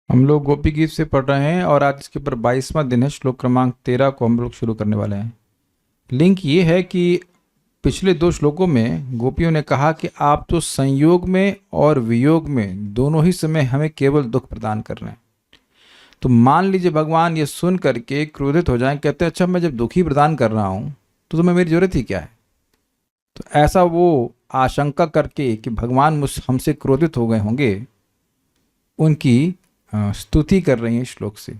हम लोग गोपी गीत से पढ़ रहे हैं और आज इसके ऊपर 22वां दिन है। श्लोक क्रमांक 13 को हम लोग शुरू करने वाले हैं। लिंक ये है कि पिछले दो श्लोकों में गोपियों ने कहा कि आप तो संयोग में और वियोग में दोनों ही समय हमें केवल दुख प्रदान कर रहे हैं। तो मान लीजिए भगवान ये सुन करके क्रोधित हो जाएं, कहते हैं अच्छा मैं जब दुखी प्रदान कर रहा हूँ तो तुम्हें मेरी जरूरत ही क्या है। तो ऐसा वो आशंका करके कि भगवान मुझ हमसे क्रोधित हो गए होंगे, उनकी स्तुति कर रही है श्लोक से।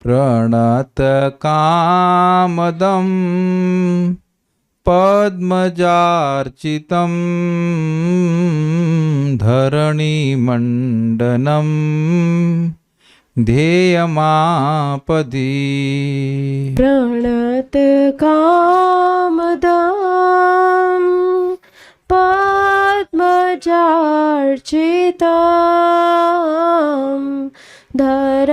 प्रणत कामदम पद्मजार्चितम धरणि मंडनम ध्येयमापदि। प्रणत कामदं पद्मजार्चितं धरणिमण्डनं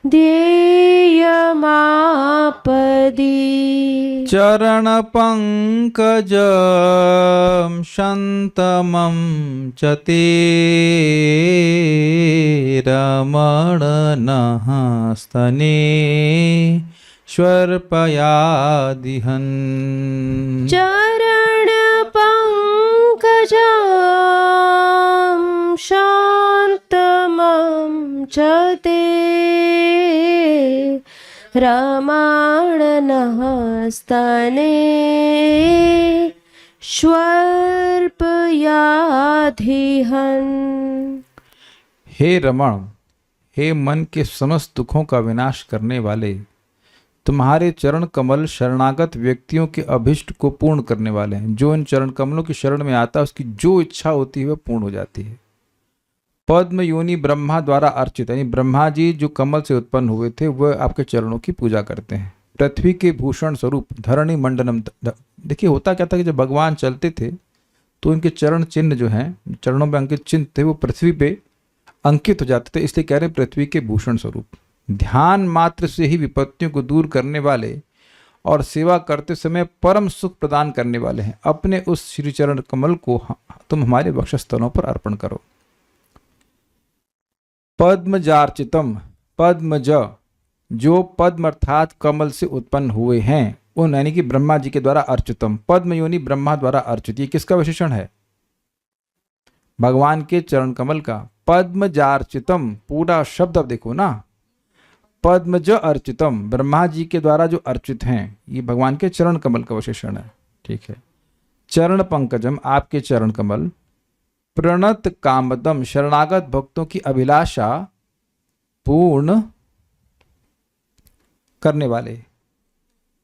ध्येयमापदि। चरण पंकजं शन्तमं च ते रमणनः स्तने श्वर्पयादिहन्। चरण पंकजं शान्तमं च ते रमणनः स्तने श्वर्पयाधिहन्। हे रमण, हे मन के समस्त दुखों का विनाश करने वाले, तुम्हारे चरण कमल शरणागत व्यक्तियों के अभिष्ट को पूर्ण करने वाले हैं। जो इन चरण कमलों की शरण में आता है उसकी जो इच्छा होती है वह पूर्ण हो जाती है। पद्म योनि ब्रह्मा द्वारा अर्चित, यानी ब्रह्मा जी जो कमल से उत्पन्न हुए थे वह आपके चरणों की पूजा करते हैं। पृथ्वी के भूषण स्वरूप धरणी मंडनम। देखिए होता क्या था कि जब भगवान चलते थे तो उनके चरण चिन्ह जो हैं, चरणों में अंकित चिन्ह थे, वो पृथ्वी पे अंकित हो जाते थे। इसलिए कह रहे हैं पृथ्वी के भूषण स्वरूप। ध्यान मात्र से ही विपत्तियों को दूर करने वाले और सेवा करते समय परम सुख प्रदान करने वाले हैं। अपने उस श्री चरण कमल को तुम हमारे वक्षस्थलों पर अर्पण करो। पद्मजार्चितम, पद्मज जो पद्म अर्थात कमल से उत्पन्न हुए हैं, उन यानी कि ब्रह्मा जी के द्वारा अर्चितम। पद्म योनि ब्रह्मा द्वारा अर्चित, ये किसका विशेषण है? भगवान के चरण कमल का। पद्मजार्चितम पूरा शब्द अब देखो ना, पद्मज अर्चितम ब्रह्मा जी के द्वारा जो अर्चित हैं, ये भगवान के चरण कमल का विशेषण है। ठीक है। चरण पंकजम आपके चरण कमल, प्रणत कामदम शरणागत भक्तों की अभिलाषा पूर्ण करने वाले,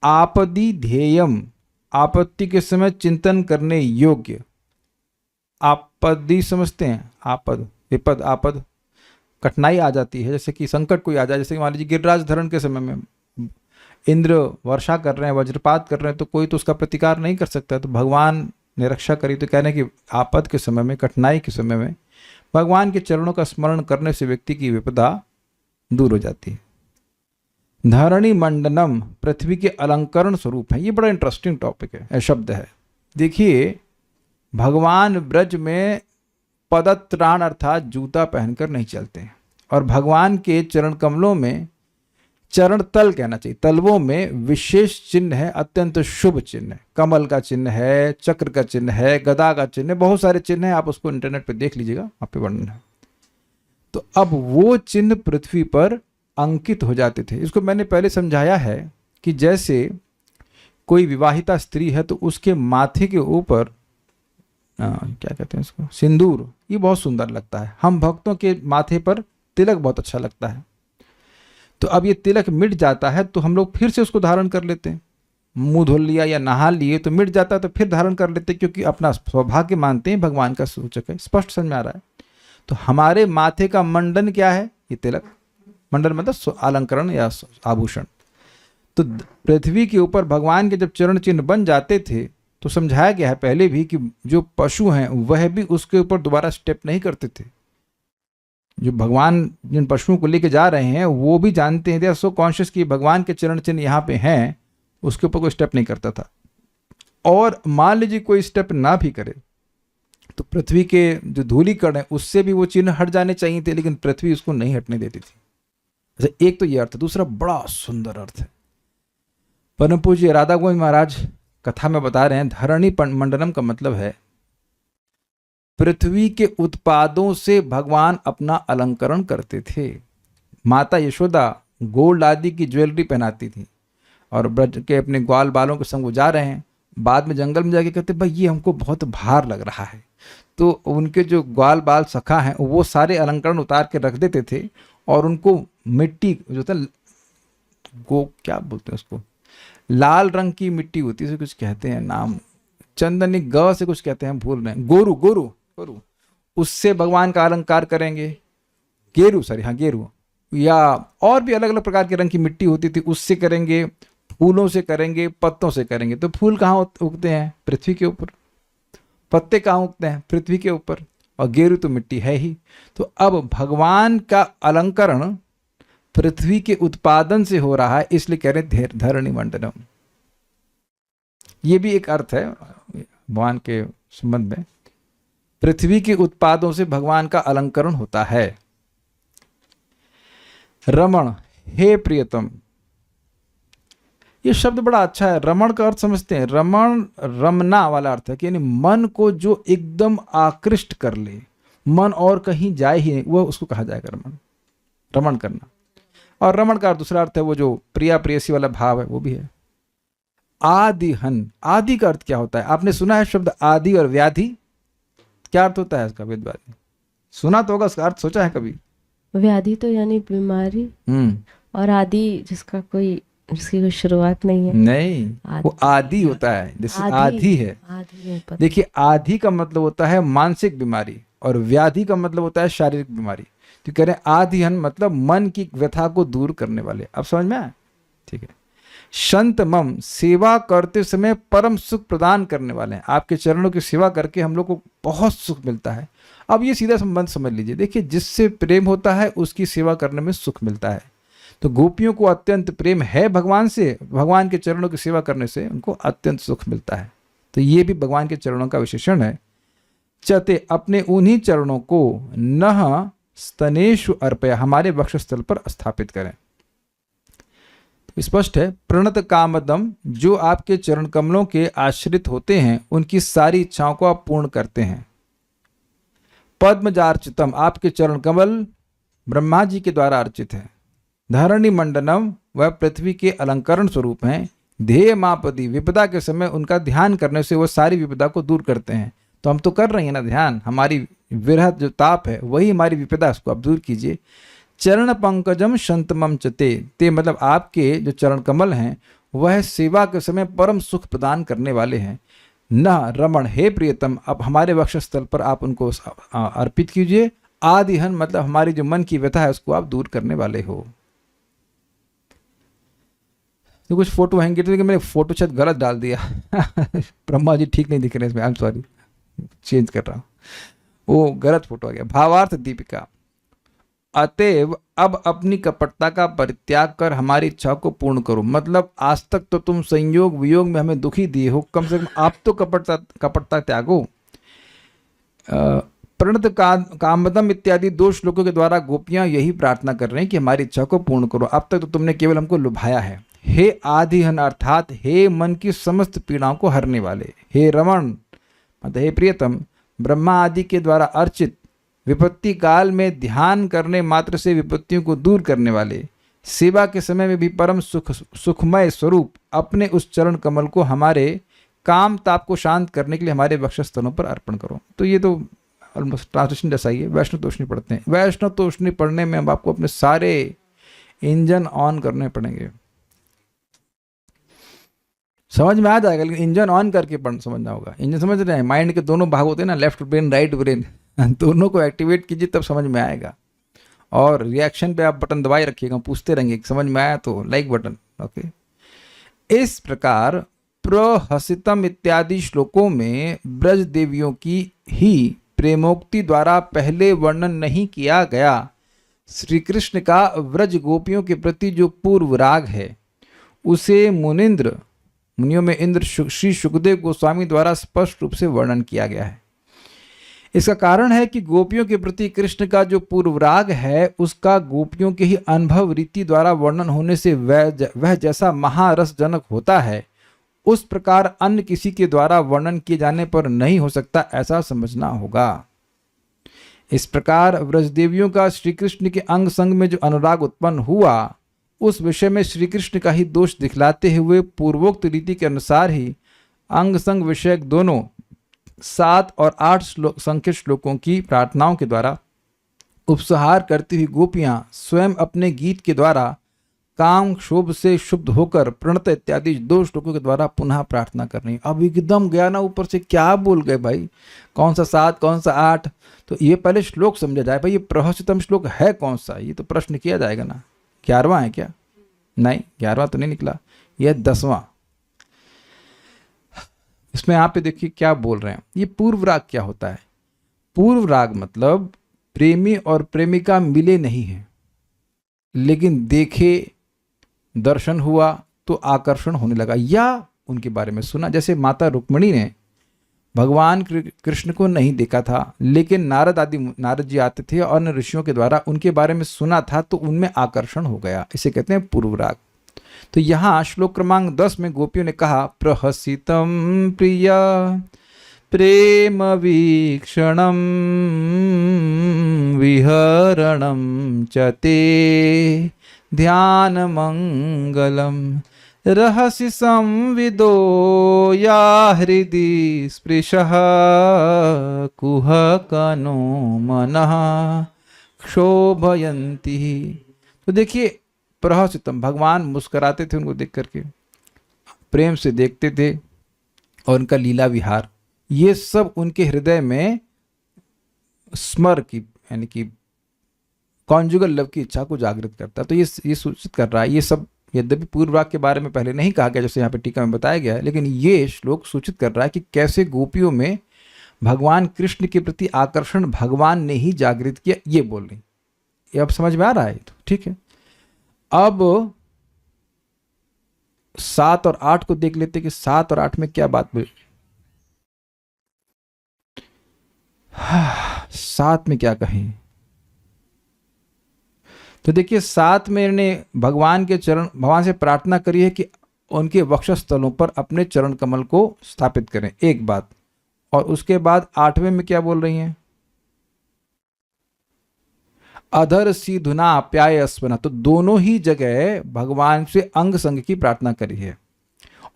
आपदि ध्येयम आपत्ति के समय चिंतन करने योग्य। आपदि समझते हैं? आपद विपद, आपद कठिनाई आ जाती है, जैसे कि संकट कोई आ जाए। जैसे कि मान लीजिए गिरिराज धरण के समय में इंद्र वर्षा कर रहे हैं, वज्रपात कर रहे हैं, तो कोई तो उसका प्रतिकार नहीं कर सकता। तो भगवान ने रक्षा करी। तो कहने कि आपद के समय में, कठिनाई के समय में भगवान के चरणों का स्मरण करने से व्यक्ति की विपदा दूर हो जाती है। धरणी मंडनम पृथ्वी के अलंकरण स्वरूप है। ये बड़ा इंटरेस्टिंग टॉपिक है, शब्द है। देखिए भगवान ब्रज में पदत्राण अर्थात जूता पहनकर नहीं चलते हैं, और भगवान के चरण कमलों में, चरण तल कहना चाहिए, तलवों में विशेष चिन्ह है, अत्यंत शुभ चिन्ह है। कमल का चिन्ह है, चक्र का चिन्ह है, गदा का चिन्ह है, बहुत सारे चिन्ह हैं। आप उसको इंटरनेट पे देख लीजिएगा, वहाँ पे वर्णन है। तो अब वो चिन्ह पृथ्वी पर अंकित हो जाते थे। इसको मैंने पहले समझाया है कि जैसे कोई विवाहिता स्त्री है तो उसके माथे के ऊपर क्या कहते हैं इसको, सिंदूर, ये बहुत सुंदर लगता है। हम भक्तों के माथे पर तिलक बहुत अच्छा लगता है। तो अब ये तिलक मिट जाता है तो हम लोग फिर से उसको धारण कर लेते हैं। मुंह धो लिया या नहा लिए तो मिट जाता है तो फिर धारण कर लेते हैं, क्योंकि अपना सौभाग्य मानते हैं, भगवान का सूचक है। स्पष्ट समझ में आ रहा है? तो हमारे माथे का मंडन क्या है? ये तिलक। मंडन मतलब अलंकरण या आभूषण। तो पृथ्वी के ऊपर भगवान के जब चरण चिन्ह बन जाते थे तो समझाया गया है पहले भी कि जो पशु हैं वह भी उसके ऊपर दोबारा स्टेप नहीं करते थे। जो भगवान जिन पशुओं को लेके जा रहे हैं वो भी जानते हैं, दे आर सो कॉन्शियस कि भगवान के चरण चिन्ह यहाँ पे हैं, उसके ऊपर कोई स्टेप नहीं करता था। और मान लीजिए कोई स्टेप ना भी करे तो पृथ्वी के जो धूलिकण है उससे भी वो चिन्ह हट जाने चाहिए थे, लेकिन पृथ्वी उसको नहीं हटने देती थी। अच्छा, एक तो ये अर्थ है। दूसरा बड़ा सुंदर अर्थ है। परम पूज्य राधा गोविंद महाराज कथा में बता रहे हैं, धरणी मंडलम का मतलब है पृथ्वी के उत्पादों से भगवान अपना अलंकरण करते थे। माता यशोदा गोल्ड आदि की ज्वेलरी पहनाती थी और ब्रज के अपने ग्वाल बालों के संग वो जा रहे हैं। बाद में जंगल में जाके कहते भाई ये हमको बहुत भार लग रहा है, तो उनके जो ग्वाल बाल सखा हैं वो सारे अलंकरण उतार के रख देते थे और उनको मिट्टी जो था क्या बोलते हैं उसको, लाल रंग की मिट्टी होती है, कुछ कहते हैं नाम, चंदनी ग से कुछ कहते हैं, भूल रहे हैं, गोरू गोरू गोरू, उससे भगवान का अलंकार करेंगे। गेरू, सॉरी, हाँ गेरू, या और भी अलग अलग प्रकार के रंग की मिट्टी होती थी, उससे करेंगे, फूलों से करेंगे, पत्तों से करेंगे। तो फूल कहाँ उगते हैं? पृथ्वी के ऊपर। पत्ते कहाँ उगते हैं? पृथ्वी के ऊपर। और गेरू तो मिट्टी है ही। तो अब भगवान का अलंकरण पृथ्वी के उत्पादन से हो रहा है, इसलिए कह रहे धरणी मंडलम। ये भी एक अर्थ है भगवान के संबंध में। पृथ्वी के उत्पादों से भगवान का अलंकरण होता है। रमण, हे प्रियतम, ये शब्द बड़ा अच्छा है। रमण का अर्थ समझते हैं? रमण रमना वाला अर्थ है कि यानी मन को जो एकदम आकृष्ट कर ले, मन और कहीं जाए ही नहीं, वो उसको कहा जाएगा रमण, रमण करना। और रमण का दूसरा अर्थ है वो जो प्रिया प्रेयसी वाला भाव है, वो भी है। आदिहन, आदि का अर्थ क्या होता है? आपने सुना है शब्द आदि और व्याधि? क्या अर्थ होता है इसका? वेदवादी सुना तो होगा, उसका अर्थ सोचा है कभी? व्याधि तो यानी बीमारी, और आदि जिसकी कोई शुरुआत नहीं है। नहीं, वो आदि होता है, जैसे आदि है। देखिए, आदि का मतलब होता है मानसिक बीमारी और व्याधि का मतलब होता है शारीरिक बीमारी। तो कह रहे हैं आदिहन मतलब मन की व्यथा को दूर करने वाले। अब समझ में आया? ठीक है। संत मम, सेवा करते समय परम सुख प्रदान करने वाले हैं। आपके चरणों की सेवा करके हम लोग को बहुत सुख मिलता है। अब ये सीधा संबंध समझ लीजिए। देखिए, जिससे प्रेम होता है उसकी सेवा करने में सुख मिलता है। तो गोपियों को अत्यंत प्रेम है भगवान से, भगवान के चरणों की सेवा करने से उनको अत्यंत सुख मिलता है। तो ये भी भगवान के चरणों का विशेषण है। चते, अपने उन्हीं चरणों को नह स्तनेषु अर्पया, हमारे वक्षस्थल पर स्थापित करें। तो स्पष्ट है, प्रणत कामदम, जो आपके चरण कमलों के आश्रित होते हैं उनकी सारी इच्छाओं को आप पूर्ण करते हैं। पद्मजार्चितम, आपके चरण कमल ब्रह्मा जी के द्वारा अर्चित है। धरणी मंडनम, वह पृथ्वी के अलंकरण स्वरूप हैं। ध्येय मापदी, विपदा के समय उनका ध्यान करने से वह सारी विपदा को दूर करते हैं। तो हम तो कर रहे हैं ना ध्यान, हमारी विरह जो ताप है वही हमारी विपदा, उसको आप दूर कीजिए। चरण पंकजम संतमम चते, ते मतलब आपके जो चरण कमल हैं वह सेवा के समय परम सुख प्रदान करने वाले हैं। न रमण, हे प्रियतम, अब हमारे वक्षस्थल पर आप उनको अर्पित कीजिए। आदिहन मतलब हमारी जो मन की व्यथा है उसको आप दूर करने वाले हो। तो कुछ फोटो हैंगे थे, मैंने फोटो शायद गलत डाल दिया ब्रह्मा जी ठीक नहीं दिख रहे इसमें, आई एम सॉरी, चेंज कर रहा हूँ, वो गलत फोटो आ गया। भावार्थ दीपिका, अतएव अब अपनी कपटता का परित्याग कर हमारी इच्छा को पूर्ण करो। मतलब आज तक तो तुम संयोग वियोग में हमें दुखी दिए हो, कम से कम आप तो कपटता त्यागो। प्रणत कामदम इत्यादि 2 श्लोकों के द्वारा गोपियां यही प्रार्थना कर रहे हैं कि हमारी इच्छा को पूर्ण करो। अब तक तो तुमने केवल हमको लुभाया है। हे आदिहन अर्थात हे मन की समस्त पीड़ाओं को हरने वाले। हे रमण मतलब हे प्रियतम, ब्रह्मा आदि के द्वारा अर्चित, विपत्ति काल में ध्यान करने मात्र से विपत्तियों को दूर करने वाले, सेवा के समय में भी परम सुखमय स्वरूप, अपने उस चरण कमल को हमारे काम ताप को शांत करने के लिए हमारे वक्षस्थलों पर अर्पण करो। तो ये तो ऑलमोस्ट ट्रांसलेशन जैसा ही है। वैष्णव तोषणी पढ़ते हैं। वैष्णव तोषणी पढ़ने में अब आपको अपने सारे इंजन ऑन करने पड़ेंगे। समझ में आ जाएगा, लेकिन इंजन ऑन करके समझना होगा। इंजन समझ रहे हैं, माइंड के दोनों भाग होते हैं ना, लेफ्ट ब्रेन राइट ब्रेन, दोनों को एक्टिवेट कीजिए तब समझ में आएगा। और रिएक्शन पे आप बटन दबाए रखिएगा, पूछते रहेंगे समझ में आया तो लाइक बटन। ओके, इस प्रकार प्रहसितम इत्यादि श्लोकों में ब्रज देवियों की ही प्रेमोक्ति द्वारा पहले वर्णन नहीं किया गया श्री कृष्ण का व्रज गोपियों के प्रति जो पूर्व राग है, उसे मुनियों में इंद्र श्री सुखदेव गोस्वामी द्वारा स्पष्ट रूप से वर्णन किया गया है। इसका कारण है कि गोपियों के प्रति कृष्ण का जो पूर्व राग है उसका गोपियों के ही अनुभव रीति द्वारा वर्णन होने से वह जैसा महारसजनक होता है उस प्रकार अन्य किसी के द्वारा वर्णन किए जाने पर नहीं हो सकता, ऐसा समझना होगा। इस प्रकार व्रजदेवियों का श्री कृष्ण के अंग संग में जो अनुराग उत्पन्न हुआ उस विषय में श्री कृष्ण का ही दोष दिखलाते हुए पूर्वोक्त रीति के अनुसार ही अंग संग विषयक दोनों 7 और 8 संख्य श्लोकों की प्रार्थनाओं के द्वारा उपसंहार करती हुई गोपियां स्वयं अपने गीत के द्वारा काम क्षोभ से शुद्ध होकर प्रणत इत्यादि 2 श्लोकों के द्वारा पुनः प्रार्थना करनी। अब एकदम गया ना ऊपर से, क्या बोल गए भाई, कौन सा 7 कौन सा 8, तो ये पहले श्लोक समझा जाए भाई, ये प्रहसितम श्लोक है कौन सा, ये तो प्रश्न किया जाएगा ना। 11वां है क्या? नहीं, 11वां तो नहीं निकला, यह 10वां। इसमें यहाँ पे देखिए क्या बोल रहे हैं। ये पूर्व राग क्या होता है? पूर्व राग मतलब प्रेमी और प्रेमिका मिले नहीं हैं, लेकिन देखे, दर्शन हुआ तो आकर्षण होने लगा, या उनके बारे में सुना। जैसे माता रुक्मिणी ने भगवान कृष्ण को नहीं देखा था, लेकिन नारद जी आते थे और अन्य ऋषियों के द्वारा उनके बारे में सुना था, तो उनमें आकर्षण हो गया। इसे कहते हैं पूर्व राग। तो यहाँ श्लोक क्रमांक 10 में गोपियों ने कहा, प्रहसितम प्रिया प्रेम वीक्षणम विहरणम चते ध्यान मंगलम रहसि संविदो या हृदि स्पृशः कुहकनो मनः क्षोभयन्ति। तो देखिए, प्रहसितम, भगवान मुस्कुराते थे उनको देख करके, प्रेम से देखते थे, और उनका लीला विहार, ये सब उनके हृदय में स्मर की यानी कि कॉन्जुगल लव की इच्छा को जागृत करता है। तो ये सूचित कर रहा है, ये सब यद्यपि पूर्व राग के बारे में पहले नहीं कहा गया जैसे यहाँ पे टीका में बताया गया है, लेकिन ये श्लोक सूचित कर रहा है कि कैसे गोपियों में भगवान कृष्ण के प्रति आकर्षण भगवान ने ही जागृत किया, ये बोल रही। ये अब समझ में आ रहा है? तो ठीक है, अब 7 और 8 को देख लेते कि 7 और 8 में क्या बात बोली। 7 में क्या कहें? तो देखिए, 7 में इन्होंने भगवान से प्रार्थना करी है कि उनके वक्षस्थलों पर अपने चरण कमल को स्थापित करें, एक बात। और उसके बाद 8वें में क्या बोल रही हैं? अधर सी धुना प्याय स्मना। तो दोनों ही जगह भगवान से अंग संग की प्रार्थना करी है,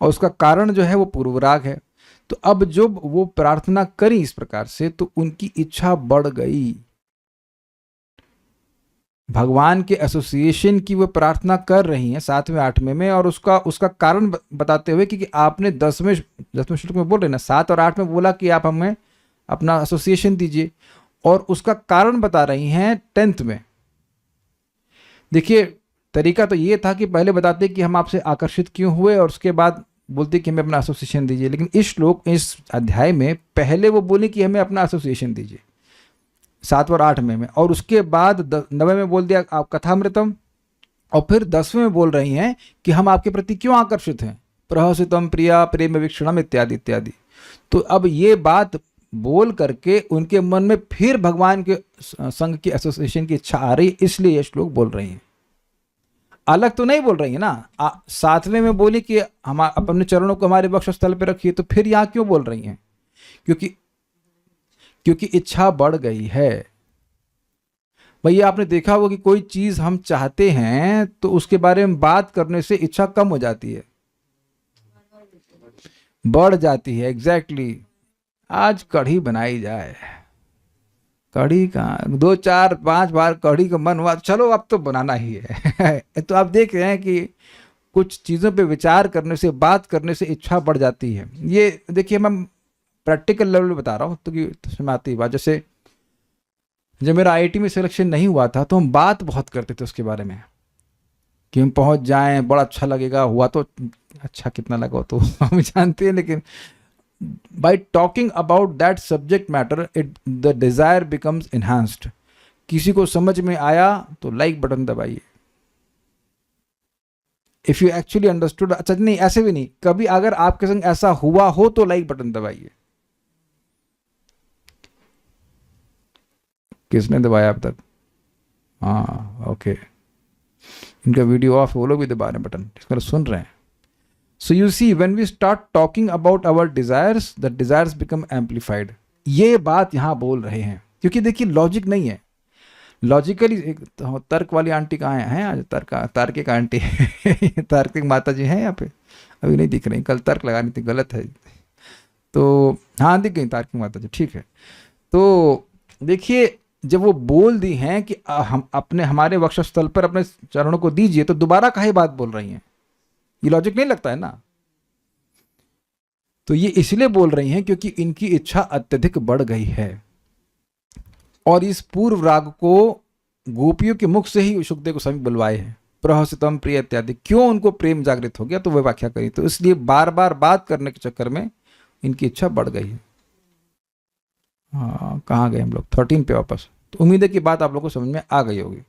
और उसका कारण जो है वो पूर्व राग है। तो अब जब वो प्रार्थना करी इस प्रकार से, तो उनकी इच्छा बढ़ गई, भगवान के एसोसिएशन की वो प्रार्थना कर रही हैं 7वें 8वें में। और उसका कारण बताते हुए कि आपने 10वें श्लोक में बोल रहे ना, 7 और 8 में बोला कि आप हमें अपना एसोसिएशन दीजिए, और उसका कारण बता रही हैं 10th में। देखिए, तरीका तो ये था कि पहले बताते कि हम आपसे आकर्षित क्यों हुए, और उसके बाद बोलते कि हमें अपना एसोसिएशन दीजिए। लेकिन इस अध्याय में पहले वो बोले कि हमें अपना एसोसिएशन दीजिए 7 और 8 में, और उसके बाद 9वें में बोल दिया आप कथामृतम, और फिर 10वें में बोल रही हैं कि हम आपके प्रति क्यों आकर्षित हैं, प्रहसितम प्रिया प्रेम वीक्षणम इत्यादि इत्यादि। तो अब ये बात बोल करके उनके मन में फिर भगवान के संग की एसोसिएशन की इच्छा आ रही, इसलिए ये श्लोक बोल रही हैं। अलग तो नहीं बोल रही है ना। 7वें में बोली कि हम अपने चरणों को हमारे वक्षस्थल पर रखिए, तो फिर यहाँ क्यों बोल रही हैं? क्योंकि इच्छा बढ़ गई है। भैया, आपने देखा होगा कि कोई चीज हम चाहते हैं तो उसके बारे में बात करने से इच्छा कम हो जाती है, बढ़ जाती है। एग्जैक्टली। आज कढ़ी बनाई जाए, कढ़ी का 2 4 5 बार कढ़ी का मन हुआ, चलो अब तो बनाना ही है। तो आप देख रहे हैं कि कुछ चीज़ों पे विचार करने से, बात करने से इच्छा बढ़ जाती है। ये देखिए, मैं प्रैक्टिकल लेवल पे बता रहा हूँ, तो कि समझ आती है बात। जैसे जब मेरा IIT में सिलेक्शन नहीं हुआ था, तो हम बात बहुत करते थे उसके बारे में कि हम पहुँच जाएं, बड़ा अच्छा लगेगा। हुआ तो अच्छा, कितना लगा तो हम जानते हैं, लेकिन by talking about that subject matter, the desire becomes enhanced. किसी को समझ में आया तो लाइक बटन दबाइए। If you actually understood, अच्छा नहीं, ऐसे भी नहीं, कभी अगर आपके संग ऐसा हुआ हो तो लाइक बटन दबाइए। किसने दबाया अब तक? हाँ ओके, इनका वीडियो ऑफ, वो लोग भी दबा रहे हैं बटन, इसका सुन रहे हैं. So you see when we start talking about our desires, the desires become amplified. ये बात यहाँ बोल रहे हैं क्योंकि देखिए लॉजिक नहीं है. लॉजिकली तर्क वाली आंटी कहाँ हैं आज? तार्किक आंटी तार्किक माता जी हैं यहाँ पे? अभी नहीं दिख रही, कल तर्क लगानी थी, गलत है. तो हाँ दिख गई तार्किक माता जी, ठीक है. तो देखिए जब वो बोल दी हैं कि हम अपने हमारे वक्षस्थल पर अपने चरणों को दीजिए, तो दोबारा काहे बात बोल रही हैं? ये लॉजिक नहीं लगता है ना. तो ये इसलिए बोल रही हैं क्योंकि इनकी इच्छा अत्यधिक बढ़ गई है, और इस पूर्व राग को गोपियों के मुख से ही सुखदेव गोस्वामी बुलवाए हैं, प्रहसितम प्रिय इत्यादि. क्यों उनको प्रेम जागृत हो गया, तो वह व्याख्या करी. तो इसलिए बार बार बात करने के चक्कर में इनकी इच्छा बढ़ गई है. हाँ कहाँ गए हम लोग? 13 पे वापस. तो उम्मीद है कि बात आप लोगों को समझ में आ गई होगी.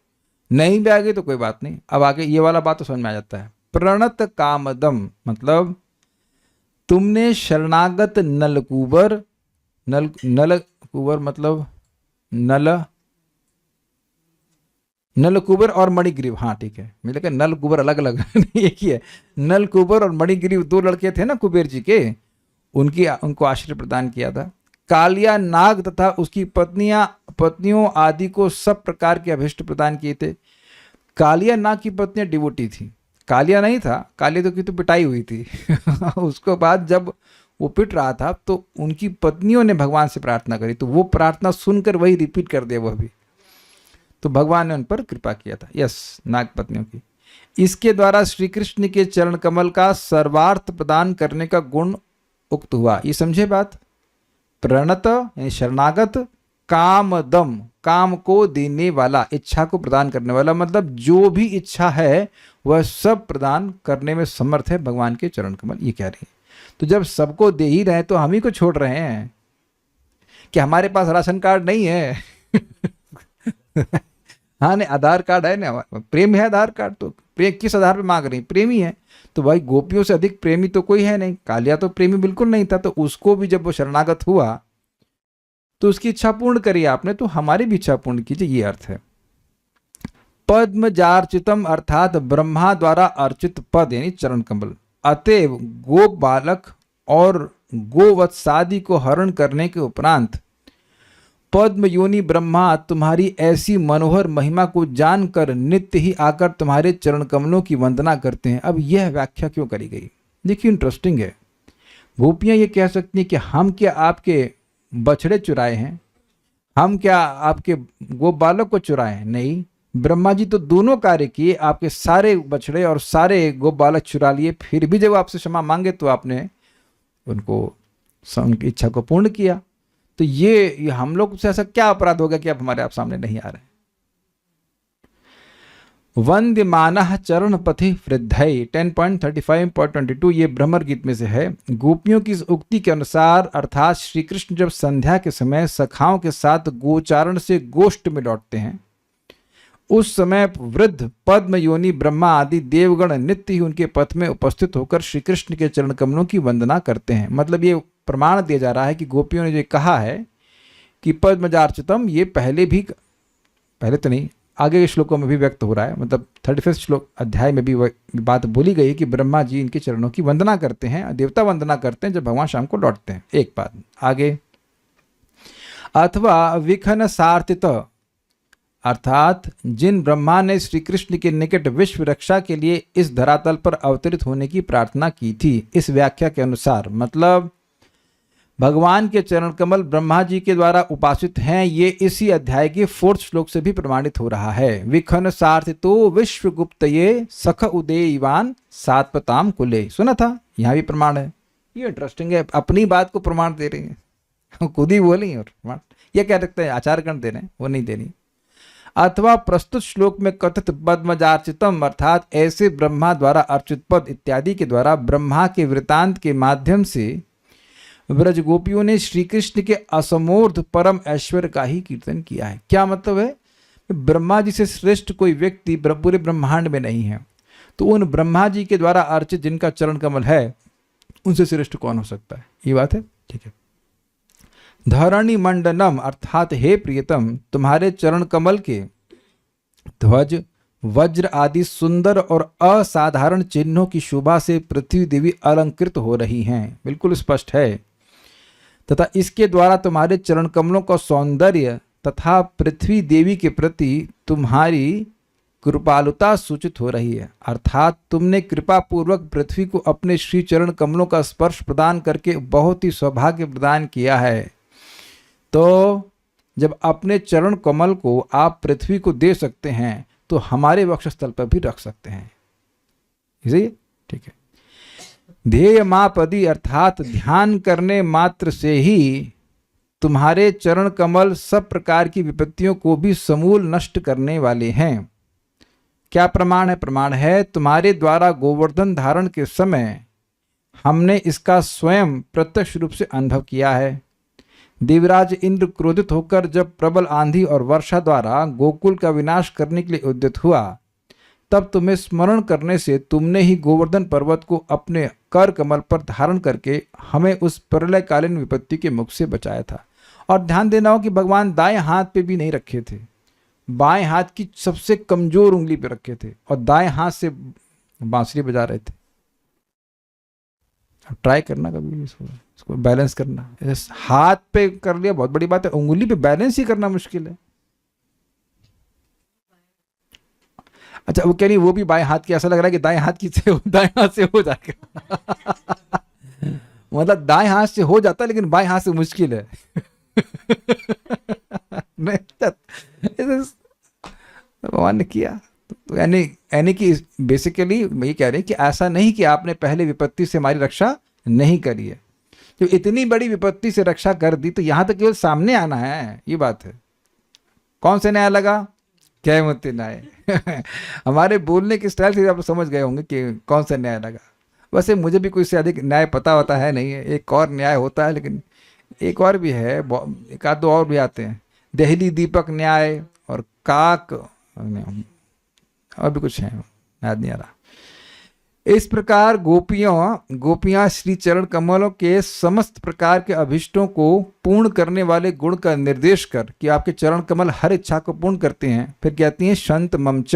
नहीं भी आ गई तो कोई बात नहीं, अब आगे ये वाला बात तो समझ में आ जाता है. प्रणत कामदम मतलब तुमने शरणागत नलकूबर, नलकूबर मतलब नलकुबर और मणिग्रीव. हाँ ठीक है, मुझे लगा नलकुबर अलग अलग एक ही है. नलकुबर और मणिग्रीव 2 लड़के थे ना कुबेर जी के, उनको आश्रय प्रदान किया था. कालिया नाग तथा उसकी पत्नियों आदि को सब प्रकार के अभिष्ट प्रदान किए थे. कालिया नाग की पत्नियां डिवोटी थी, कालिया नहीं था. कालिया तो की तो पिटाई हुई थी उसके बाद जब वो पिट रहा था तो उनकी पत्नियों ने भगवान से प्रार्थना करी, तो वो प्रार्थना सुनकर वही रिपीट कर दिया वह भी, तो भगवान ने उन पर कृपा किया था. यस, नाग पत्नियों की. इसके द्वारा श्री कृष्ण के चरण कमल का सर्वार्थ प्रदान करने का गुण उक्त हुआ. ये समझे बात? प्रणत यानी शरणागत, कामदम काम को देने वाला, इच्छा को प्रदान करने वाला, मतलब जो भी इच्छा है वह सब प्रदान करने में समर्थ है भगवान के चरण कमल, ये कह रही है. तो जब सबको दे ही रहे तो हम ही को छोड़ रहे हैं कि हमारे पास राशन कार्ड नहीं है हाँ नहीं, आधार कार्ड है ना, प्रेम है आधार कार्ड. तो प्रेम किस आधार पे मांग रही? प्रेमी है. तो भाई गोपियों से अधिक प्रेमी तो कोई है नहीं. कालिया तो प्रेमी बिल्कुल नहीं था, तो उसको भी जब वो शरणागत हुआ तो उसकी इच्छा पूर्ण करी आपने, तो हमारी भी इच्छा पूर्ण कीजिए, ये अर्थ है. पद्मजार्चितम अर्थात ब्रह्मा द्वारा अर्चित पद यानी चरण कमल. अतएव गो बालक और गोवत्सादि को हरण करने के उपरांत पद्म योनि ब्रह्मा तुम्हारी ऐसी मनोहर महिमा को जानकर नित्य ही आकर तुम्हारे चरण कमलों की वंदना करते हैं. अब यह व्याख्या क्यों करी गई? देखिए इंटरेस्टिंग है. गोपियां ये कह सकती हैं कि हम क्या आपके बछड़े चुराए हैं, हम क्या आपके गो बालक को चुराए हैं? नहीं, ब्रह्मा जी तो दोनों कार्य किए, आपके सारे बछड़े और सारे गो बालक चुरा लिए, फिर भी जब आपसे क्षमा मांगे तो आपने उनको उनकी इच्छा को पूर्ण किया. तो ये हम लोग से ऐसा क्या अपराध होगा कि आप हमारे आप सामने नहीं आ रहे? वंद्यमानः चरण पथि वृद्धय 10.35.22 ये भ्रमर गीत में से है. गोपियों की इस उक्ति के अनुसार अर्थात श्री कृष्ण जब संध्या के समय सखाओं के साथ गोचारण से गोष्ठ में लौटते हैं, उस समय वृद्ध पद्म योनि ब्रह्मा आदि देवगण नित्य ही उनके पथ में उपस्थित होकर श्री कृष्ण के चरण कमलों की वंदना करते हैं. मतलब ये प्रमाण दिया जा रहा है कि गोपियों ने जो कहा है कि पद्मजार्चितम, ये पहले तो नहीं, आगे के श्लोकों में भी व्यक्त हो रहा है. मतलब 35 श्लोक अध्याय में भी बात बोली गई है कि ब्रह्मा जी इनके चरणों की वंदना करते हैं, देवता वंदना करते हैं जब भगवान शाम को लौटते हैं. एक बात आगे. अथवा विखन सार्थित अर्थात जिन ब्रह्मा ने श्री कृष्ण के निकट विश्व रक्षा के लिए इस धरातल पर अवतरित होने की प्रार्थना की थी, इस व्याख्या के अनुसार मतलब भगवान के चरण कमल ब्रह्मा जी के द्वारा उपासित हैं, ये इसी अध्याय के 4 श्लोक से भी प्रमाणित हो रहा है. विखन सार्थितो विश्वगुप्त ये सख उदयवान सात्वताम कुले. सुना था, यहाँ भी प्रमाण है. ये इंटरेस्टिंग है, अपनी बात को प्रमाण दे रही है, खुद ही बोली और प्रमाण. ये क्या रखते हैं आचार्यगण दे रहे हैं, वो नहीं देनी. अथवा प्रस्तुत श्लोक में कथित पद्मजार्चितम अर्थात ऐसे ब्रह्मा द्वारा अर्चित पद इत्यादि के द्वारा ब्रह्मा के वृतांत के माध्यम से ब्रज गोपियों ने श्री कृष्ण के असमोर्ध परम ऐश्वर्य का ही कीर्तन किया है. क्या मतलब है? ब्रह्मा जी से श्रेष्ठ कोई व्यक्ति पूरे ब्रह्मांड में नहीं है, तो उन ब्रह्मा जी के द्वारा अर्चित जिनका चरण कमल है उनसे श्रेष्ठ कौन हो सकता है? ये बात है. ठीक है. धरणी मंडनम अर्थात हे प्रियतम, तुम्हारे चरण कमल के ध्वज, वज्र आदि सुंदर और असाधारण चिन्हों की शोभा से पृथ्वी देवी अलंकृत हो रही हैं। बिल्कुल स्पष्ट है। तथा इसके द्वारा तुम्हारे चरण कमलों का सौंदर्य तथा पृथ्वी देवी के प्रति तुम्हारी कृपालुता सूचित हो रही है। अर्थात तुमने कृपा पूर्वक पृथ्वी को अपने श्री चरण कमलों का स्पर्श प्रदान करके बहुत ही सौभाग्य प्रदान किया है। तो जब अपने चरण कमल को आप पृथ्वी को दे सकते हैं तो हमारे वक्षस्थल पर भी रख सकते हैं। इसे ठीक है। ध्येय मापदी अर्थात ध्यान करने मात्र से ही तुम्हारे चरण कमल सब प्रकार की विपत्तियों को भी समूल नष्ट करने वाले हैं। क्या प्रमाण है? प्रमाण है तुम्हारे द्वारा गोवर्धन धारण के समय हमने इसका स्वयं प्रत्यक्ष रूप से अनुभव किया है। देवराज इंद्र क्रोधित होकर जब प्रबल आंधी और वर्षा द्वारा गोकुल का विनाश करने के लिए उद्यत हुआ, तब तुम्हें स्मरण करने से तुमने ही गोवर्धन पर्वत को अपने कर कमल पर धारण करके हमें उस प्रलयकालीन विपत्ति के मुख से बचाया था। और ध्यान देना हो कि भगवान दाएं हाथ पे भी नहीं रखे थे, बाएं हाथ की सबसे कमजोर उंगली पे रखे थे और दाएं हाथ से बांसुरी बजा रहे थे। ट्राई करना कभी इसको बैलेंस करना। हाथ पे कर लिया बहुत बड़ी बात है, उंगली पे बैलेंस ही करना मुश्किल है। अच्छा, वो कह रही वो भी बाएं हाथ की, ऐसा लग रहा है कि दाएं हाथ की से दाएं हाथ से हो जाएगा। मतलब दाएं हाथ से हो जाता है लेकिन बाएं हाथ से मुश्किल है। भगवान ने किया तो यानी कि बेसिकली ये कह रहे हैं कि ऐसा नहीं कि आपने पहले विपत्ति से हमारी रक्षा नहीं करी है, जो इतनी बड़ी विपत्ति से रक्षा कर दी तो यहां तक केवल सामने आना है, ये बात है। कौन से न्याय लगा? क्या मत न्याय। हमारे बोलने की स्टाइल से आप समझ गए होंगे कि कौन सा न्याय लगा। वैसे मुझे भी कोई से अधिक न्याय पता होता है नहीं है, एक और न्याय होता है, लेकिन एक और भी है, एक आध दो और भी आते हैं, देहली दीपक न्याय और काक और भी कुछ है, याद नहीं आ रहा। इस प्रकार गोपियां श्री चरण कमलों के समस्त प्रकार के अभिष्टों को पूर्ण करने वाले गुण का निर्देश कर कि आपके चरण कमल हर इच्छा को पूर्ण करते हैं, फिर कहती हैं शंत ममच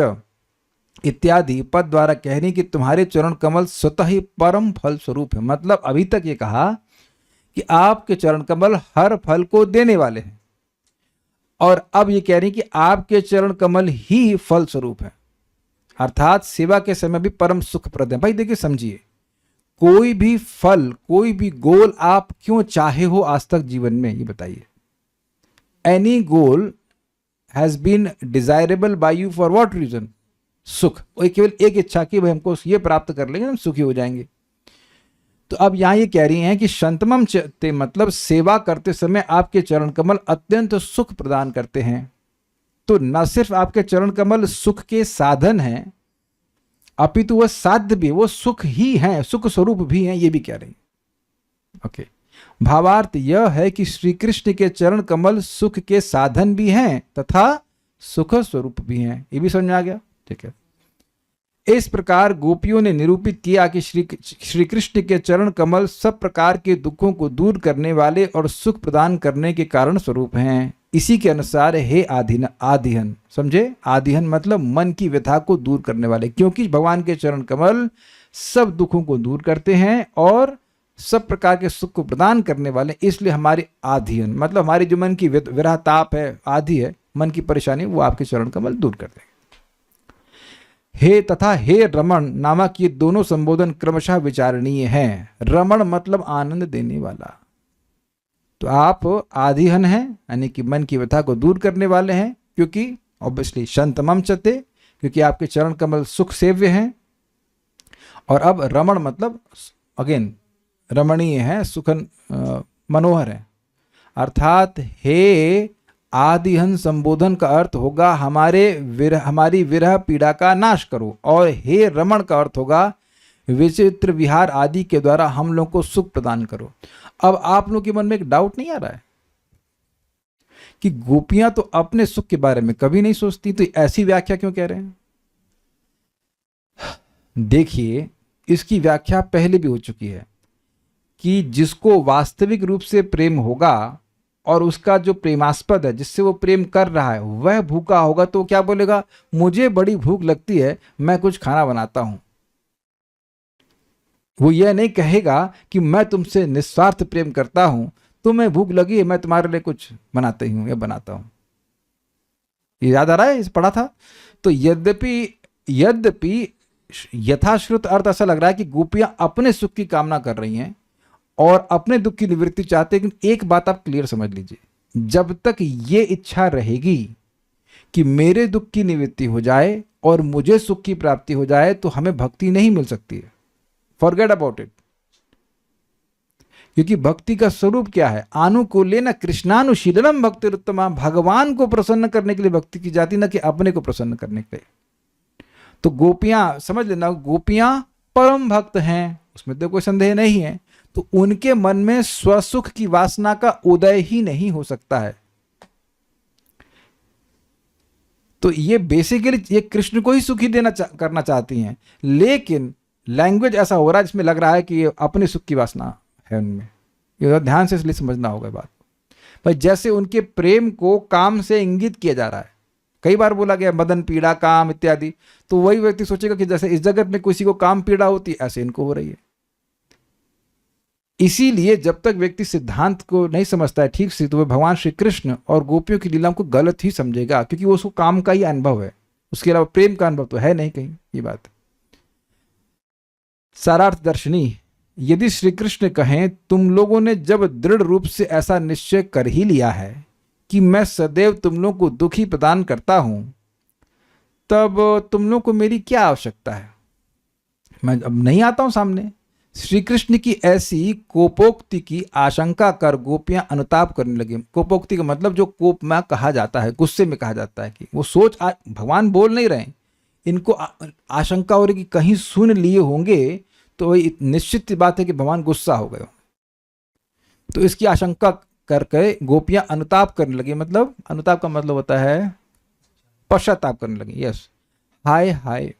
इत्यादि पद द्वारा कह रही कि तुम्हारे चरण कमल स्वतः ही परम फल स्वरूप है। मतलब अभी तक ये कहा कि आपके चरण कमल हर फल को देने वाले हैं, और अब ये कह रही कि आपके चरण कमल ही फल स्वरूप है, अर्थात सेवा के समय भी परम सुखप्रद है। भाई देखिए, समझिए, कोई भी फल, कोई भी गोल आप क्यों चाहे हो आज तक जीवन में, ये बताइए। Any goal has been desirable by you for what reason? सुख। वही केवल एक इच्छा की, भाई हमको ये प्राप्त कर लेंगे हम सुखी हो जाएंगे। तो अब यहां ये कह रही हैं कि शंतमम चते मतलब सेवा करते समय आपके चरण कमल अत्यंत सुख प्रदान करते हैं। तो न सिर्फ आपके चरण कमल सुख के साधन हैं, अपितु वह साध्य भी, वो सुख ही हैं, सुख स्वरूप भी हैं, ये भी कह रही। ओके, भावार्थ यह है कि श्री कृष्ण के चरण कमल सुख के साधन भी हैं तथा सुख स्वरूप भी हैं। ये भी समझ में आ गया? ठीक है। इस प्रकार गोपियों ने निरूपित किया कि श्री कृष्ण के चरण कमल सब प्रकार के दुखों को दूर करने वाले और सुख प्रदान करने के कारण स्वरूप हैं। इसी के अनुसार हे आदिहन, समझे? आदिहन मतलब मन की व्यथा को दूर करने वाले, क्योंकि भगवान के चरण कमल सब दुखों को दूर करते हैं और सब प्रकार के सुख को प्रदान करने वाले, इसलिए हमारे आदिहन मतलब हमारी जो मन की विरह ताप है, आदि है, मन की परेशानी, वो आपके चरण कमल दूर कर देंगे। हे तथा हे रमण नामक ये दोनों संबोधन क्रमशः विचारणीय हैं। रमण मतलब आनंद देने वाला। तो आप आदिहन हैं, यानी कि मन की व्यथा को दूर करने वाले हैं, क्योंकि ऑब्वियसली शंतमम चते, क्योंकि आपके चरण कमल सुख सेव्य हैं। और अब रमण मतलब अगेन रमणीय है, सुखन मनोहर है। अर्थात हे आदिहन संबोधन का अर्थ होगा हमारी विरह पीड़ा का नाश करो, और हे रमण का अर्थ होगा विचित्र विहार आदि के द्वारा हम लोग को सुख प्रदान करो। अब आप लोग के मन में एक डाउट नहीं आ रहा है कि गोपियां तो अपने सुख के बारे में कभी नहीं सोचती, तो ऐसी व्याख्या क्यों कह रहे हैं? देखिए, इसकी व्याख्या पहले भी हो चुकी है कि जिसको वास्तविक रूप से प्रेम होगा और उसका जो प्रेमास्पद है, जिससे वो प्रेम कर रहा है, वह भूखा होगा तो क्या बोलेगा, मुझे बड़ी भूख लगती है, मैं कुछ खाना बनाता हूं। वो यह नहीं कहेगा कि मैं तुमसे निस्वार्थ प्रेम करता हूं, तुम्हें भूख लगी है, मैं तुम्हारे लिए कुछ बनाते ही हूं या बनाता हूं। ये याद आ रहा है, इस पढ़ा था। तो यद्यपि यथाश्रुत अर्थ ऐसा लग रहा है कि गोपियां अपने सुख की कामना कर रही हैं और अपने दुख की निवृत्ति चाहते हैं, लेकिन एक बात आप क्लियर समझ लीजिए, जब तक ये इच्छा रहेगी कि मेरे दुख की निवृत्ति हो जाए और मुझे सुख की प्राप्ति हो जाए, तो हमें भक्ति नहीं मिल सकती है। Forget about it. क्योंकि भक्ति का स्वरूप क्या है, आनुकूल्येन कृष्णानुशीलनम भक्तिरुत्तमा, भगवान को प्रसन्न करने के लिए भक्ति की जाती, न कि अपने को प्रसन्न करने के लिए। तो गोपियां, समझ लेना, गोपियां परम भक्त हैं, उसमें तो कोई संदेह नहीं है। तो उनके मन में स्वसुख की वासना का उदय ही नहीं हो सकता है। तो ये बेसिकली ये कृष्ण को ही सुखी करना चाहती हैं, लेकिन लैंग्वेज ऐसा हो रहा है जिसमें लग रहा है कि ये अपने सुख की वासना है उनमें। ये ध्यान से इसलिए समझना होगा बात। पर जैसे उनके प्रेम को काम से इंगित किया जा रहा है, कई बार बोला गया मदन पीड़ा काम इत्यादि, तो वही व्यक्ति सोचेगा कि जैसे इस जगत में किसी को काम पीड़ा होती है, ऐसे इनको हो रही है। इसीलिए जब तक व्यक्ति सिद्धांत को नहीं समझता है ठीक से, तो वह भगवान श्री कृष्ण और गोपियों की लीलाओं को गलत ही समझेगा, क्योंकि वो उसको काम का ही अनुभव है, उसके अलावा प्रेम का अनुभव तो है नहीं कहीं। ये बात सारार्थ दर्शनी। यदि श्री कृष्ण कहें, तुम लोगों ने जब दृढ़ रूप से ऐसा निश्चय कर ही लिया है कि मैं सदैव तुम लोगों को दुखी प्रदान करता हूं, तब तुम लोगों को मेरी क्या आवश्यकता है, मैं अब नहीं आता हूं सामने। श्री कृष्ण की ऐसी कोपोक्ति की आशंका कर गोपियां अनुताप करने लगी। कोपोक्ति का मतलब जो कोप में कहा जाता है, गुस्से में कहा जाता है, कि वो सोच भगवान बोल नहीं रहे, इनको आशंका हो रही कि कहीं सुन लिए होंगे, तो वही निश्चित बात है कि भगवान गुस्सा हो गए। तो इसकी आशंका करके गोपियां अनुताप करने लगी। मतलब अनुताप का मतलब होता है पश्चाताप करने लगी। यस, हाय हाय,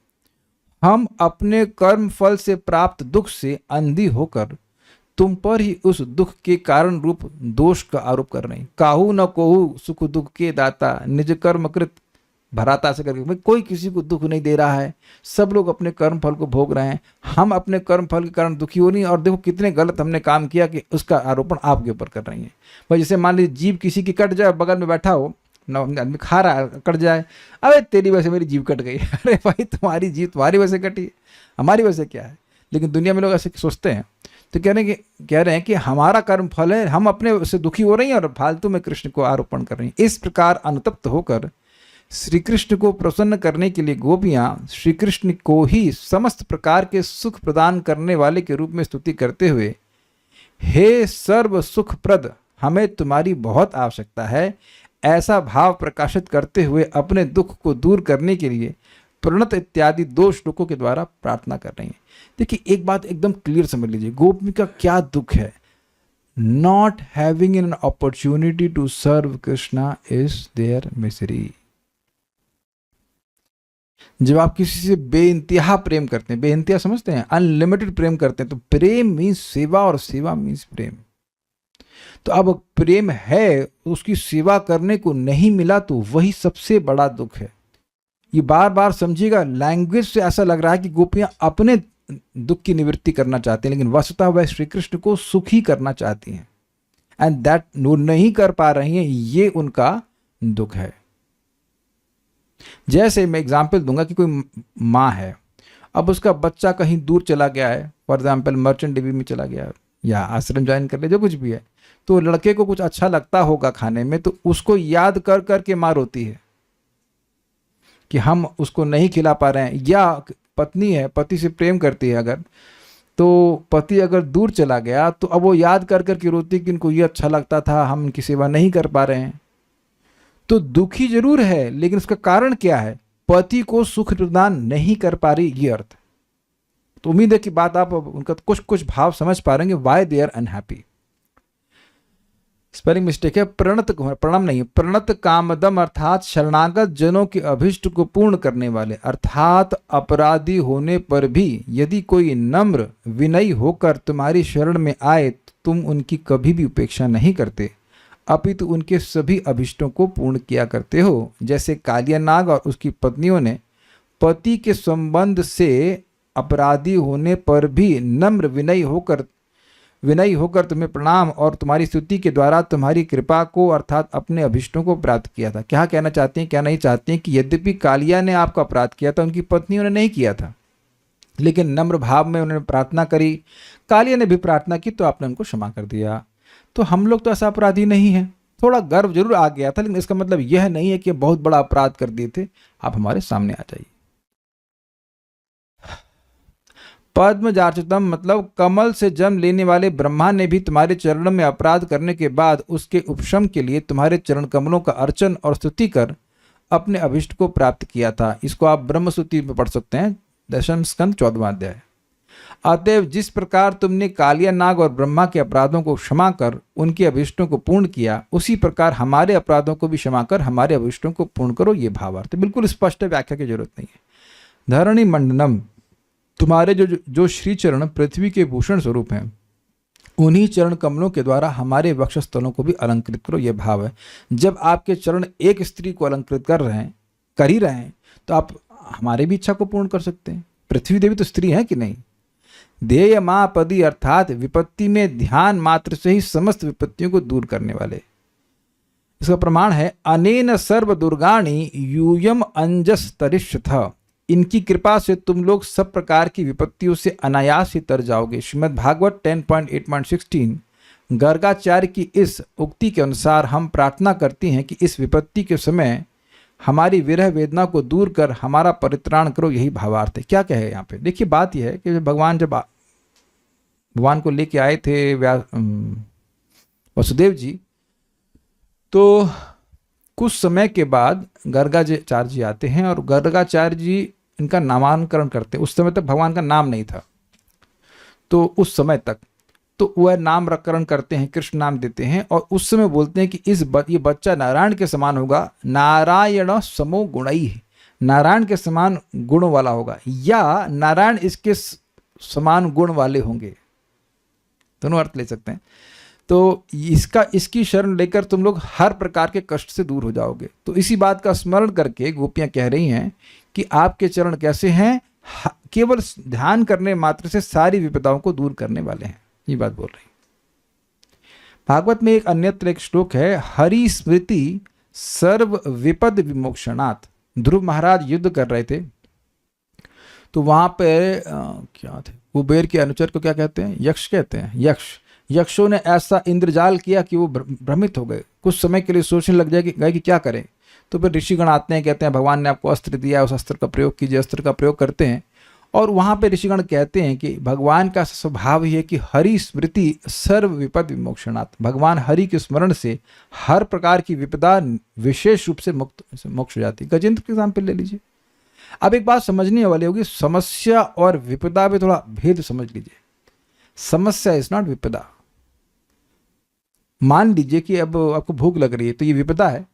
हम अपने कर्म फल से प्राप्त दुख से अंधी होकर तुम पर ही उस दुख के कारण रूप दोष का आरोप कर रहे हैं। काहू न कोहू सुख दुख के दाता, निज कर्म कृत भराता से करके, कोई किसी को दुख नहीं दे रहा है, सब लोग अपने कर्म फल को भोग रहे हैं, हम अपने कर्म फल के कारण दुखी हो रही हैं, और देखो कितने गलत हमने काम किया कि उसका आरोपण आपके ऊपर कर रही हैं। भाई जैसे मान लीजिए जीभ किसी की कट जाए, बगल में बैठा हो ना, आदमी खा रहा है, कट जाए, अरे तेरी वजह से मेरी जीभ कट गई। अरे भाई तुम्हारी जीभ तुम्हारी वजह से कटी, हमारी वजह से क्या है। लेकिन दुनिया में लोग ऐसे सोचते हैं। तो कह रहे हैं कि हमारा कर्म फल है, हम अपने से दुखी हो रही हैं और फालतू में कृष्ण को आरोपण कर रही हैं। इस प्रकार अनुतप्त होकर श्री कृष्ण को प्रसन्न करने के लिए गोपियां श्री कृष्ण को ही समस्त प्रकार के सुख प्रदान करने वाले के रूप में स्तुति करते हुए, हे सर्व सुखप्रद, हमें तुम्हारी बहुत आवश्यकता है, ऐसा भाव प्रकाशित करते हुए अपने दुख को दूर करने के लिए प्रणत इत्यादि 2 श्लोकों के द्वारा प्रार्थना कर रही हैं। देखिए एक बात एकदम क्लियर समझ लीजिए, गोपी का क्या दुख है। Not having an opportunity to serve Krishna is their misery. जब आप किसी से बेइंतहा प्रेम करते हैं, बेइंतहा समझते हैं, अनलिमिटेड प्रेम करते हैं, तो प्रेम मीन्स सेवा और सेवा मीन्स प्रेम। तो अब प्रेम है, उसकी सेवा करने को नहीं मिला, तो वही सबसे बड़ा दुख है। ये बार बार समझिएगा, लैंग्वेज से ऐसा लग रहा है कि गोपियां अपने दुख की निवृत्ति करना चाहती हैं, लेकिन वस्तुतः वह श्री कृष्ण को सुखी करना चाहती हैं, एंड दैट नहीं कर पा रही हैं, ये उनका दुख है। जैसे मैं एग्जाम्पल दूंगा कि कोई माँ है, अब उसका बच्चा कहीं दूर चला गया है, फॉर एग्जाम्पल मर्चेंट नेवी में चला गया या आश्रम ज्वाइन कर ले, जो कुछ भी है, तो लड़के को कुछ अच्छा लगता होगा खाने में, तो उसको याद कर करके माँ रोती है कि हम उसको नहीं खिला पा रहे हैं। या पत्नी है, पति से प्रेम करती है अगर, तो पति अगर दूर चला गया तो अब वो याद कर करके रोती है कि इनको ये अच्छा लगता था, हम इनकी सेवा नहीं कर पा रहे हैं। तो दुखी जरूर है, लेकिन उसका कारण क्या है, पति को सुख प्रदान नहीं कर पा रही, ये अर्थ। तो उम्मीद है कि बात आप उनका कुछ कुछ भाव समझ पा रहे हैं, why they are unhappy. Spelling mistake है, प्रणत प्रणम नहीं, प्रणत कामदम अर्थात शरणागत जनों के अभिष्ट को पूर्ण करने वाले, अर्थात अपराधी होने पर भी यदि कोई नम्र विनयी होकर तुम्हारी शरण में आए, तुम उनकी कभी भी उपेक्षा नहीं करते, अपितु उनके सभी अभिष्टों को पूर्ण किया करते हो। जैसे कालिया नाग और उसकी पत्नियों ने पति के संबंध से अपराधी होने पर भी नम्र विनयी होकर तुम्हें प्रणाम और तुम्हारी स्तुति के द्वारा तुम्हारी कृपा को अर्थात अपने अभिष्टों को प्राप्त किया था। क्या कहना चाहते हैं, क्या नहीं चाहते हैं कि यद्यपि कालिया ने आपका अपराध किया था, उनकी पत्नियों ने नहीं किया था, लेकिन नम्र भाव में उन्होंने प्रार्थना करी, कालिया ने भी प्रार्थना की तो आपने उनको क्षमा कर दिया। तो हम लोग तो ऐसा अपराधी नहीं है। थोड़ा गर्व जरूर आ गया था, लेकिन इसका मतलब यह नहीं है कि बहुत बड़ा अपराध कर दिए थे। आप हमारे सामने आ जाइए। पद्मजार्चितम मतलब कमल से जन्म लेने वाले ब्रह्मा ने भी तुम्हारे चरणों में अपराध करने के बाद उसके उपशम के लिए तुम्हारे चरण कमलों का अर्चन और स्तुति कर अपने अभिष्ट को प्राप्त किया था। इसको आप ब्रह्मस्तुति में पढ़ सकते हैं, दशम स्कंद 14वां अध्याय। अतएव जिस प्रकार तुमने कालिया नाग और ब्रह्मा के अपराधों को क्षमा कर उनके अभिष्टों को पूर्ण किया, उसी प्रकार हमारे अपराधों को भी क्षमा कर हमारे अभिष्टों को पूर्ण करो। ये भावार्थ बिल्कुल स्पष्ट व्याख्या की जरूरत नहीं है। धरणी मंडनम तुम्हारे जो श्री चरण पृथ्वी के भूषण स्वरूप हैं, उन्हीं चरण कमलों के द्वारा हमारे वक्षस्थलों को भी अलंकृत करो। यह भाव है। जब आपके चरण एक स्त्री को अलंकृत कर ही रहे हैं, तो आप हमारे भी इच्छा को पूर्ण कर सकते हैं। पृथ्वी देवी तो स्त्री है कि नहीं। ध्येय मापदी अर्थात विपत्ति में ध्यान मात्र से ही समस्त विपत्तियों को दूर करने वाले। इसका प्रमाण है अनेन सर्व दुर्गाणी यूयम अंजस तरिष्यथ। इनकी कृपा से तुम लोग सब प्रकार की विपत्तियों से अनायास ही तर जाओगे। श्रीमद् भागवत 10.8.16 गर्गाचार्य की इस उक्ति के अनुसार हम प्रार्थना करती हैं कि इस विपत्ति के समय हमारी विरह वेदना को दूर कर हमारा परित्राण करो। यही भावार्थ है। क्या कहे यहाँ पे, देखिए बात यह है कि भगवान जब भगवान को लेके आए थे वसुदेव जी, तो कुछ समय के बाद गर्गाचार्य जी आते हैं और गर्गाचार्य जी इनका नामांकरण करते हैं। उस समय तक भगवान का नाम नहीं था, तो उस समय तक तो वह नामकरण करते हैं, कृष्ण नाम देते हैं और उस समय बोलते हैं कि ये बच्चा नारायण के समान होगा। नारायण समो गुणई, नारायण के समान गुणों वाला होगा, या नारायण इसके समान गुण वाले होंगे। दोनों अर्थ ले सकते हैं। तो इसकी शरण लेकर तुम लोग हर प्रकार के कष्ट से दूर हो जाओगे। तो इसी बात का स्मरण करके गोपियां कह रही हैं कि आपके चरण कैसे हैं, केवल ध्यान करने मात्र से सारी विपदाओं को दूर करने वाले हैं। ये बात बोल रही। भागवत में एक अन्यत्र एक श्लोक है, हरि स्मृति सर्व विपद विमोक्षणात्। ध्रुव महाराज युद्ध कर रहे थे, तो वहां पे क्या थे, कुबेर के अनुचर को क्या कहते हैं, यक्ष कहते हैं। यक्षों ने ऐसा इंद्रजाल किया कि वो भ्रमित हो गए। कुछ समय के लिए सोचने लग गए कि क्या करें। तो फिर ऋषिगण आते हैं, कहते हैं भगवान ने आपको अस्त्र दिया, उस अस्त्र का प्रयोग कीजिए। अस्त्र का प्रयोग करते हैं और वहाँ पे ऋषिगण कहते हैं कि भगवान का स्वभाव ही है कि हरि स्मृति सर्व विपद विमोक्षणात्। भगवान हरि के स्मरण से हर प्रकार की विपदा विशेष रूप से मोक्ष हो जाती है। गजेंद्र के एग्जाम्पल ले लीजिए। अब एक बात समझने वाली होगी, समस्या और विपदा में थोड़ा भेद समझ लीजिए। समस्या इज नॉट विपदा। मान लीजिए कि अब आपको भूख लग रही है, तो ये विपदा है,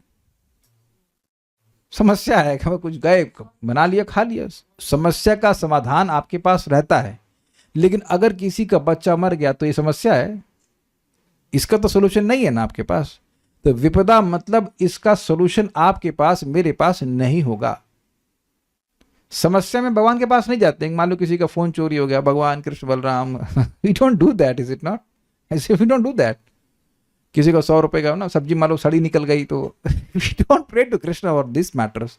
समस्या है कि कुछ गए बना लिया खा लिया। समस्या का समाधान आपके पास रहता है, लेकिन अगर किसी का बच्चा मर गया तो ये समस्या है, इसका तो सोल्यूशन नहीं है ना आपके पास। तो विपदा मतलब इसका सोल्यूशन आपके पास मेरे पास नहीं होगा। समस्या में भगवान के पास नहीं जाते हैं। मान लो किसी का फोन चोरी हो गया, भगवान Krishna Balaram, we don't do that, is it not? ऐसे वी डोंट डू दैट। किसी को 100 रुपए का ना सब्जी मान लो सड़ी निकल गई, तो we don't pray to Krishna और दिस मैटर्स।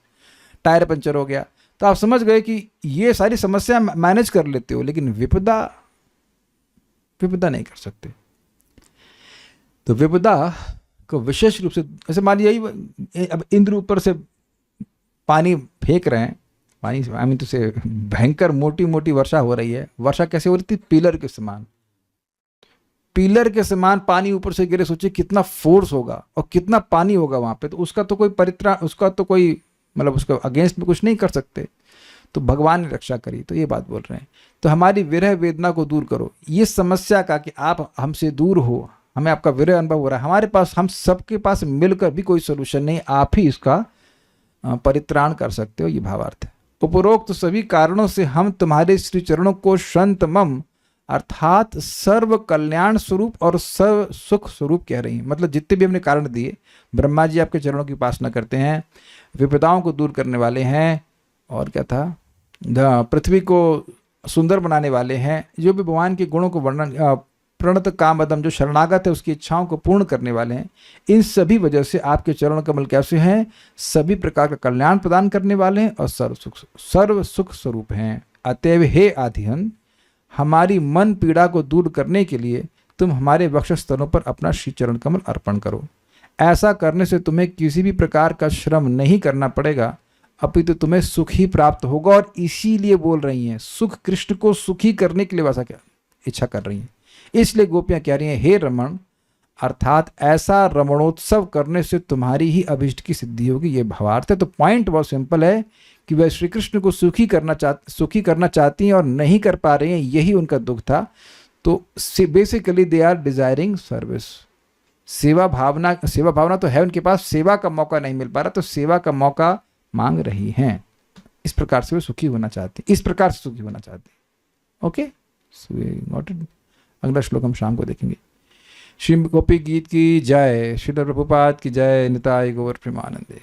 टायर पंचर हो गया, तो आप समझ गए कि ये सारी समस्या मैनेज कर लेते हो, लेकिन विपदा नहीं कर सकते। तो विपदा को विशेष रूप से, ऐसे मान लीजिए अब इंद्र ऊपर से पानी फेंक रहे हैं, पानी तो से भयंकर मोटी मोटी वर्षा हो रही है। वर्षा कैसे हो रही थी? पिलर के समान पानी ऊपर से गिरे। सोचिए कितना फोर्स होगा और कितना पानी होगा वहां पे। तो उसका तो कोई उसका तो कोई मतलब उसका अगेंस्ट में कुछ नहीं कर सकते। तो भगवान ने रक्षा करी, तो ये बात बोल रहे हैं। तो हमारी विरह वेदना को दूर करो। ये समस्या का कि आप हमसे दूर हो, हमें आपका विरह अनुभव हो रहा है, हमारे पास, हम सबके पास मिलकर भी कोई सोल्यूशन नहीं, आप ही इसका परित्राण कर सकते हो। ये भावार्थ है। उपरोक्त सभी कारणों से हम तुम्हारे श्री चरणों को शंतमम अर्थात सर्व कल्याण स्वरूप और सर्व सुख स्वरूप कह रही हैं। मतलब जितने भी हमने कारण दिए, ब्रह्मा जी आपके चरणों की उपासना करते हैं, विपदाओं को दूर करने वाले हैं, और क्या था, पृथ्वी को सुंदर बनाने वाले हैं, जो भी भगवान के गुणों को वर्णन, प्रणत कामदम, जो शरणागत है उसकी इच्छाओं को पूर्ण करने वाले हैं, इन सभी वजह से आपके चरण कमल कैसे हैं, सभी प्रकार का कल्याण प्रदान करने वाले हैं और सर्व सुख स्वरूप हैं। अतएव हे आधिहन, हमारी मन पीड़ा को दूर करने के लिए तुम हमारे वक्षस्थलों पर अपना श्री चरण कमल अर्पण करो। ऐसा करने से तुम्हें किसी भी प्रकार का श्रम नहीं करना पड़ेगा, अपितु तुम्हें सुख ही प्राप्त होगा। और इसीलिए बोल रही हैं, सुख, कृष्ण को सुखी करने के लिए वैसा क्या इच्छा कर रही हैं। इसलिए गोपियां कह रही हैं, हे रमण, अर्थात ऐसा रमणोत्सव करने से तुम्हारी ही अभिष्ट की सिद्धि होगी। ये भावार्थ है। तो पॉइंट बहुत सिंपल है कि वह श्री कृष्ण को सुखी करना चाहती हैं और नहीं कर पा रही हैं, यही उनका दुख था। तो basically they are desiring service. सेवा भावना तो है उनके पास, सेवा का मौका नहीं मिल पा रहा, तो सेवा का मौका मांग रही हैं। इस प्रकार से वे सुखी होना चाहती, इस प्रकार से सुखी होना चाहती। Okay, not it. अगला श्लोक हम शाम को देखेंगे। श्री गोपी गीत की जय, श्री प्रभुपाद की जय, निताय गौर प्रेमानंदे।